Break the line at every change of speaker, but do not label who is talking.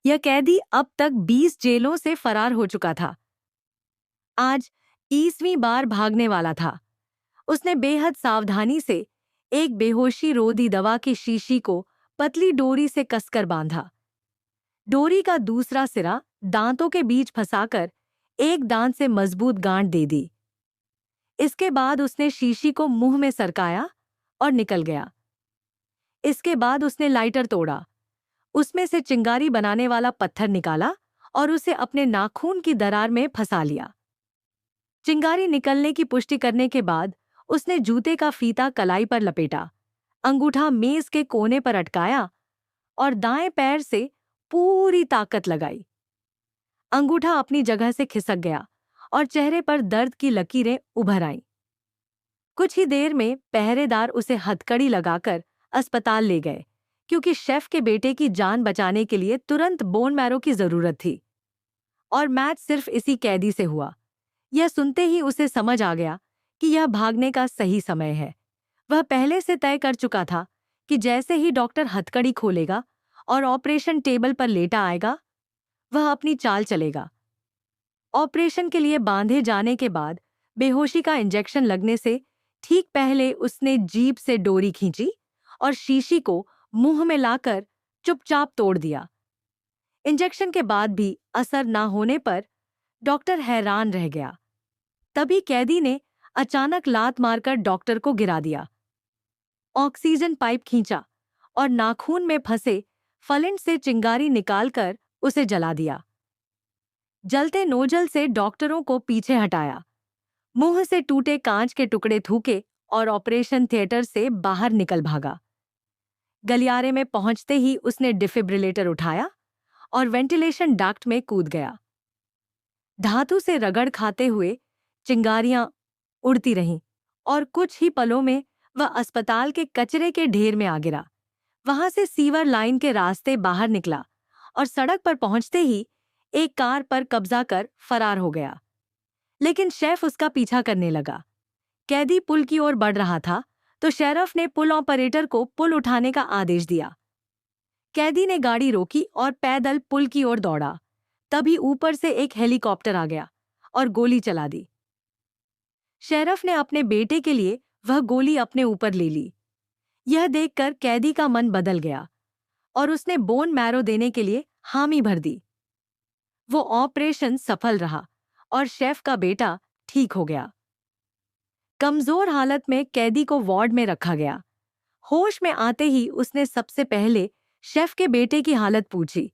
यह कैदी अब तक 20 जेलों से फरार हो चुका था। आज 20वीं बार भागने वाला था। उसने बेहद सावधानी से एक बेहोशी रोधी दवा की शीशी को पतली डोरी से कसकर बांधा। डोरी का दूसरा सिरा दांतों के बीच फंसाकर एक दांत से मजबूत गांठ दे दी। इसके बाद उसने शीशी को मुंह में सरकाया और निकल गया। इसके बाद उसने लाइटर तोड़ा, उसमें से चिंगारी बनाने वाला पत्थर निकाला और उसे अपने नाखून की दरार में फंसा लिया। चिंगारी निकलने की पुष्टि करने के बाद उसने जूते का फीता कलाई पर लपेटा, अंगूठा मेज के कोने पर अटकाया और दाएं पैर से पूरी ताकत लगाई। अंगूठा अपनी जगह से खिसक गया और चेहरे पर दर्द की लकीरें उभर आईं। कुछ ही देर में पहरेदार उसे हथकड़ी लगाकर अस्पताल ले गए, क्योंकि शेफ के बेटे की जान बचाने के लिए तुरंत बोन मैरो की जरूरत थी। और मैच सिर्फ इसी कैदी से हुआ। यह सुनते ही उसे समझ आ गया कि यह भागने का सही समय है। वह पहले से तय कर चुका था कि जैसे ही डॉक्टर हथकड़ी खोलेगा और ऑपरेशन टेबल पर लेटा आएगा, वह अपनी चाल चलेगा। ऑपरेशन के लिए बांधे जाने के बाद बेहोशी का इंजेक्शन लगने से ठीक पहले उसने जीभ से डोरी खींची और शीशी को मुंह में लाकर चुपचाप तोड़ दिया। इंजेक्शन के बाद भी असर न होने पर डॉक्टर हैरान रह गया। तभी कैदी ने अचानक लात मारकर डॉक्टर को गिरा दिया, ऑक्सीजन पाइप खींचा और नाखून में फंसे फलिंट से चिंगारी निकालकर उसे जला दिया। जलते नोजल से डॉक्टरों को पीछे हटाया, मुंह से टूटे कांच के टुकड़े थूके और ऑपरेशन थिएटर से बाहर निकल भागा। गलियारे में पहुंचते ही उसने डिफिब्रिलेटर उठाया और वेंटिलेशन डक्ट में कूद गया। धातु से रगड़ खाते हुए चिंगारियां उड़ती रहीं और कुछ ही पलों में वह अस्पताल के कचरे के ढेर में आ गिरा। वहां से सीवर लाइन के रास्ते बाहर निकला और सड़क पर पहुंचते ही एक कार पर कब्जा कर फरार हो गया। लेकिन शेफ उसका पीछा करने लगा। कैदी पुल की ओर बढ़ रहा था तो शेरफ ने पुल ऑपरेटर को पुल उठाने का आदेश दिया। कैदी ने गाड़ी रोकी और पैदल पुल की ओर दौड़ा। तभी ऊपर से एक हेलीकॉप्टर आ गया और गोली चला दी। शेरफ ने अपने बेटे के लिए वह गोली अपने ऊपर ले ली। यह देखकर कैदी का मन बदल गया और उसने बोन मैरो देने के लिए हामी भर दी। वो ऑपरेशन सफल रहा और शेफ का बेटा ठीक हो गया। कमजोर हालत में कैदी को वार्ड में रखा गया। होश में आते ही उसने सबसे पहले शेफ के बेटे की हालत पूछी।